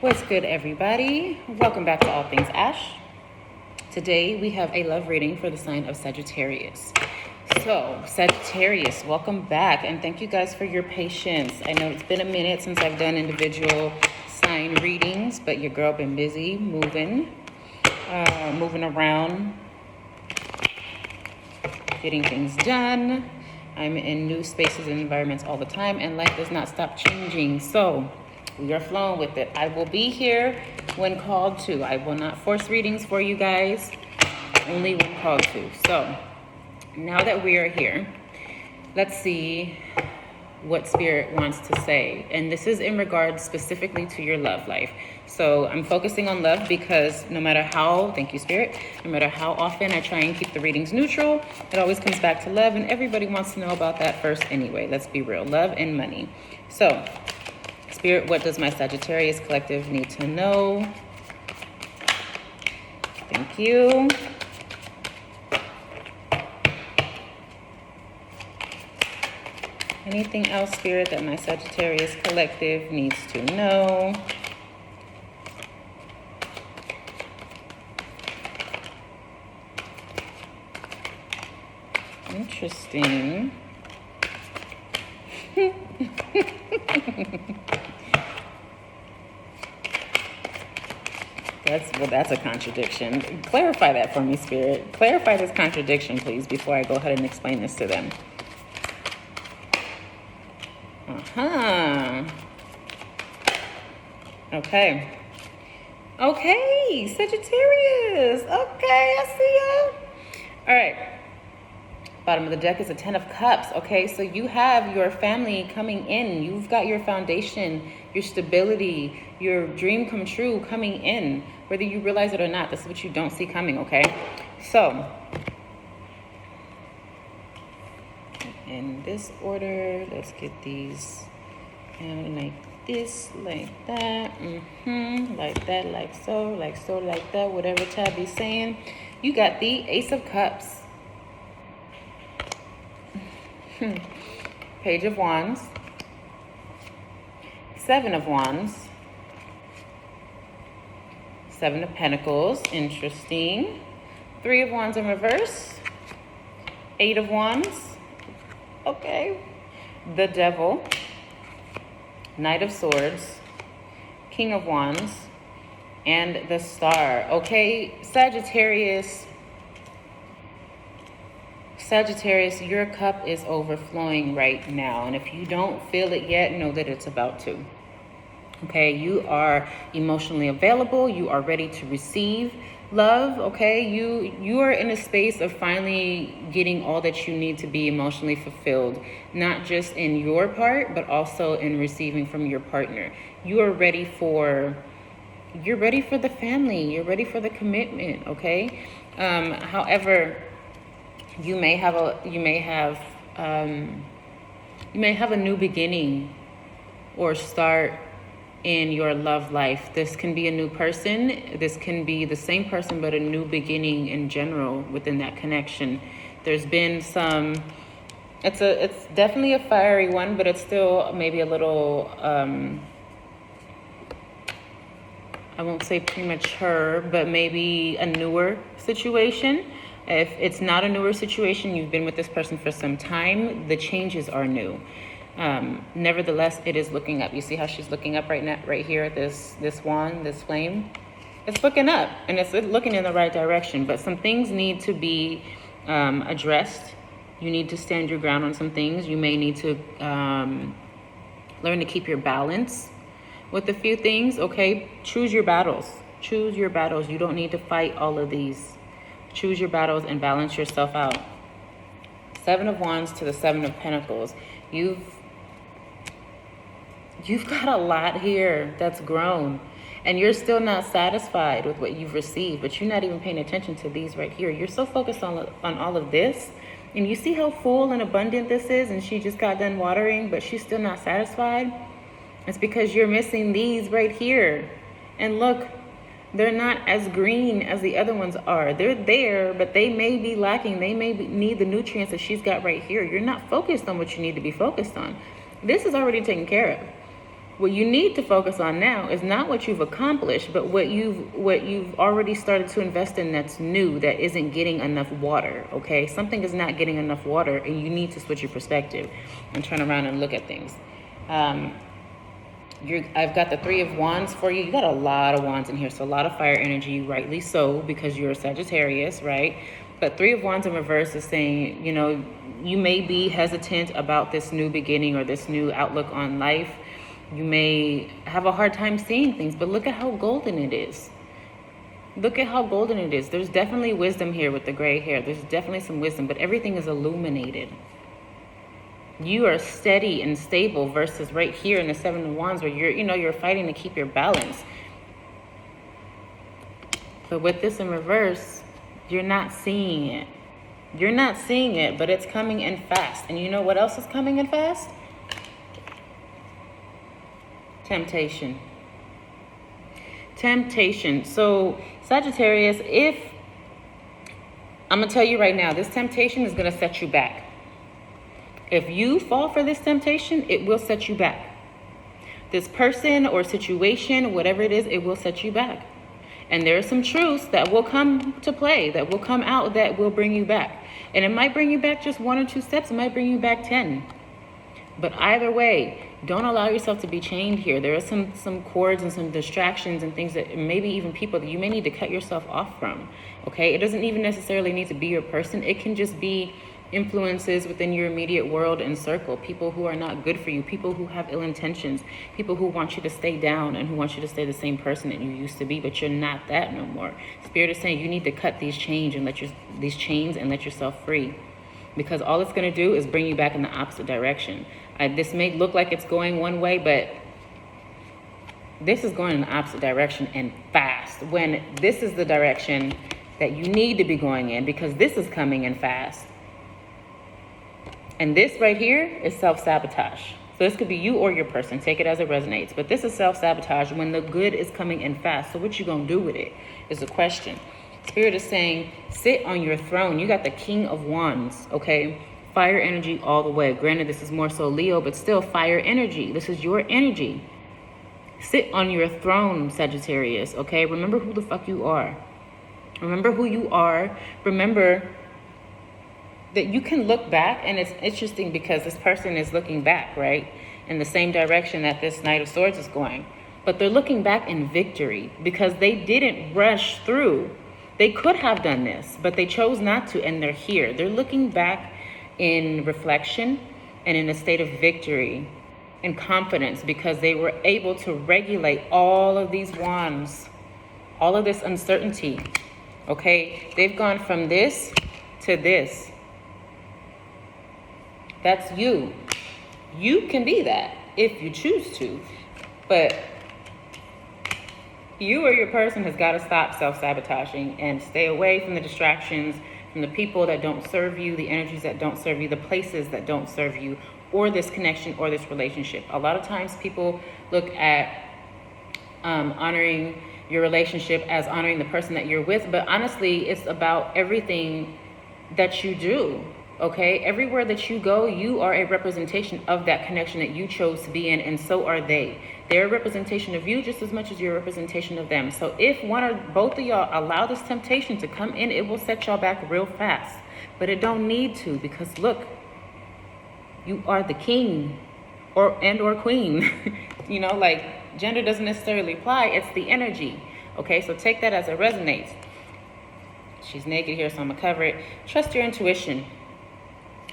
What's good, everybody? Welcome back to All Things Ash. Today we have a love reading for the sign of Sagittarius. So, Sagittarius, welcome back, and thank you guys for your patience. I know it's been a minute since I've done individual sign readings, but your girl been busy moving around, getting things done. I'm in new spaces and environments all the time, and life does not stop changing. So we are flowing with it. I will be here when called to. I will not force readings for you guys, only when called to. So now that we are here, let's see what Spirit wants to say. And this is in regards specifically to your love life. So I'm focusing on love because no matter how, thank you, Spirit, no matter how often I try and keep the readings neutral, it always comes back to love, and everybody wants to know about that first anyway. Let's be real, love and money. So Spirit, what does my Sagittarius collective need to know? Thank you. Anything else, Spirit, that my Sagittarius collective needs to know? Interesting. That's a contradiction. Clarify that for me, Spirit. Clarify this contradiction, please, before I go ahead and explain this to them. Okay, Sagittarius. Okay, I see ya. All right. Bottom of the deck is a 10 of cups. Okay, so you have your family coming in. You've got your foundation, your stability, your dream come true coming in, whether you realize it or not. This is what you don't see coming. Okay, so in this order, let's get these like this, like that, like that, like so, like that, whatever Tabby's saying. You got the Ace of Cups, Page of Wands, Seven of Wands, Seven of Pentacles, interesting, Three of Wands in reverse, Eight of Wands, okay, the Devil, Knight of Swords, King of Wands, and the Star. Okay, Sagittarius, your cup is overflowing right now. And if you don't feel it yet, know that it's about to. Okay, you are emotionally available. You are ready to receive love. Okay, you are in a space of finally getting all that you need to be emotionally fulfilled, not just in your part, but also in receiving from your partner. You are ready for the family. You're ready for the commitment. Okay, however, you may have a new beginning or start in your love life. This can be a new person. This can be the same person, but a new beginning in general within that connection. There's been some, it's definitely a fiery one, but it's still maybe a little, I won't say premature, but maybe a newer situation. If it's not a newer situation, you've been with this person for some time, the changes are new. Nevertheless, it is looking up. You see how she's looking up right now, right here at this wand, this flame? It's looking up, and it's looking in the right direction, but some things need to be addressed. You need to stand your ground on some things. You may need to learn to keep your balance with a few things, okay? Choose your battles. Choose your battles. You don't need to fight all of these. Choose your battles and balance yourself out. Seven of Wands to the Seven of Pentacles. You've got a lot here that's grown, and you're still not satisfied with what you've received, but you're not even paying attention to these right here. You're so focused on all of this, and you see how full and abundant this is, and she just got done watering, but she's still not satisfied. It's because you're missing these right here. And look, they're not as green as the other ones are. They're there, but they may be lacking. They may need the nutrients that she's got right here. You're not focused on what you need to be focused on. This is already taken care of. What you need to focus on now is not what you've accomplished, but what you've already started to invest in that's new, that isn't getting enough water, okay? Something is not getting enough water, and you need to switch your perspective and turn around and look at things. I've got the 3 of Wands for you. You got a lot of Wands in here, so a lot of fire energy, rightly so, because you're a Sagittarius, right? But 3 of Wands in reverse is saying, you know, you may be hesitant about this new beginning or this new outlook on life. You may have a hard time seeing things, but look at how golden it is. Look at how golden it is. There's definitely wisdom here with the gray hair. There's definitely some wisdom, but everything is illuminated. You are steady and stable versus right here in the 7 of Wands where you're fighting to keep your balance. But with this in reverse, you're not seeing it. You're not seeing it, but it's coming in fast. And you know what else is coming in fast? Temptation. Temptation. So Sagittarius, I'm going to tell you right now, this temptation is going to set you back. If you fall for this temptation, it will set you back. This person or situation, whatever it is, it will set you back. And there are some truths that will come to play, that will come out, that will bring you back. And it might bring you back just 1 or 2 steps. It might bring you back 10. But either way, don't allow yourself to be chained here. There are some cords and some distractions and things that maybe even people that you may need to cut yourself off from. Okay? It doesn't even necessarily need to be your person. It can just be influences within your immediate world and circle, people who are not good for you, people who have ill intentions, people who want you to stay down and who want you to stay the same person that you used to be, but you're not that no more. Spirit is saying you need to cut these chains and let yourself free, because all it's going to do is bring you back in the opposite direction. This may look like it's going one way, but this is going in the opposite direction and fast, when this is the direction that you need to be going in, because this is coming in fast. And this right here is self-sabotage. So this could be you or your person. Take it as it resonates. But this is self-sabotage when the good is coming in fast. So what you gonna do with it is the question. Spirit is saying, sit on your throne. You got the King of Wands, okay? Fire energy all the way. Granted, this is more so Leo, but still fire energy. This is your energy. Sit on your throne, Sagittarius, okay? Remember who the fuck you are. Remember who you are. Remember that you can look back, and it's interesting because this person is looking back, right, in the same direction that this Knight of Swords is going. But they're looking back in victory because they didn't rush through. They could have done this, but they chose not to, and they're here. They're looking back in reflection and in a state of victory and confidence because they were able to regulate all of these wands, all of this uncertainty, okay? They've gone from this to this. That's you. You can be that if you choose to. But you or your person has got to stop self-sabotaging and stay away from the distractions, from the people that don't serve you, the energies that don't serve you, the places that don't serve you, or this connection or this relationship. A lot of times people look at honoring your relationship as honoring the person that you're with. But honestly, it's about everything that you do. Okay, everywhere that you go, you are a representation of that connection that you chose to be in, and so are they. They're a representation of you just as much as you're a representation of them. So if one or both of y'all allow this temptation to come in, it will set y'all back real fast. But it don't need to, because look, you are the king or queen. You know, like, gender doesn't necessarily apply, it's the energy. Okay, so take that as it resonates. She's naked here, so I'm gonna cover it. Trust your intuition.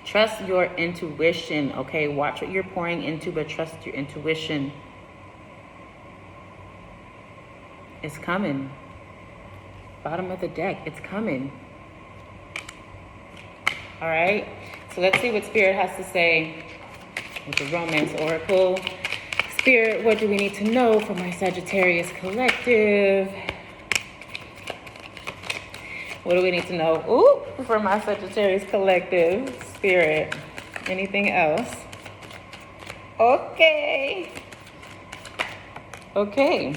Trust your intuition, okay? Watch what you're pouring into, but trust your intuition. It's coming. Bottom of the deck, it's coming. All right? So let's see what Spirit has to say with the Romance Oracle. Spirit, what do we need to know for my Sagittarius collective? What do we need to know? Ooh, for my Sagittarius collective. Spirit. Anything else? Okay. Okay.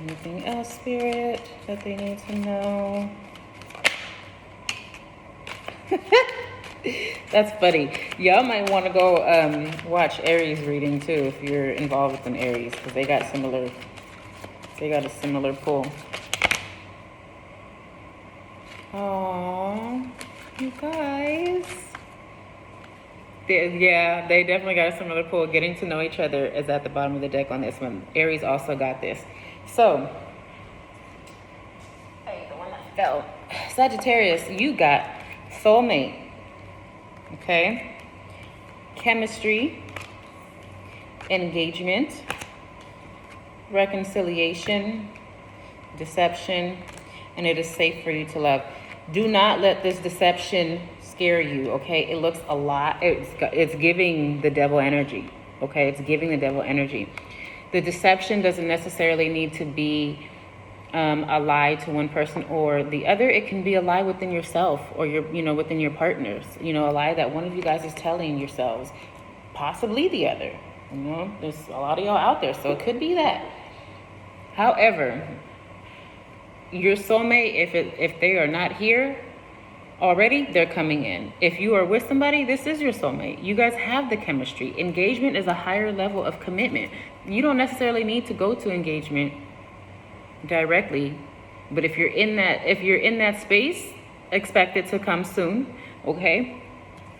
Anything Anything else, Spirit, that they need to know? That's funny. Y'all might want to go watch Aries reading too if you're involved with an Aries, because they got a similar pull. Oh, you guys. They definitely got a similar pull. Getting to know each other is at the bottom of the deck on this one. Aries also got this. So, hey, the one that fell. Sagittarius, you got soulmate. Okay? Chemistry, engagement, reconciliation, deception, and it is safe for you to love. Do not let this deception scare you, okay? It looks a lot, it's giving the devil energy, okay? It's giving the devil energy. The deception doesn't necessarily need to be a lie to one person or the other. It can be a lie within yourself or within your partners. A lie that one of you guys is telling yourselves, possibly the other. There's a lot of y'all out there, so it could be that. However, your soulmate, if they are not here already, they're coming in. If you are with somebody, this is your soulmate. You guys have the chemistry. Engagement is a higher level of commitment. You don't necessarily need to go to engagement directly, but if you're in that space, expect it to come soon, okay?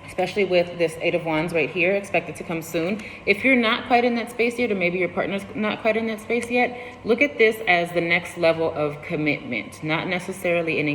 Especially with this 8 of Wands right here, expect it to come soon. If you're not quite in that space yet, or maybe your partner's not quite in that space yet, look at this as the next level of commitment, not necessarily an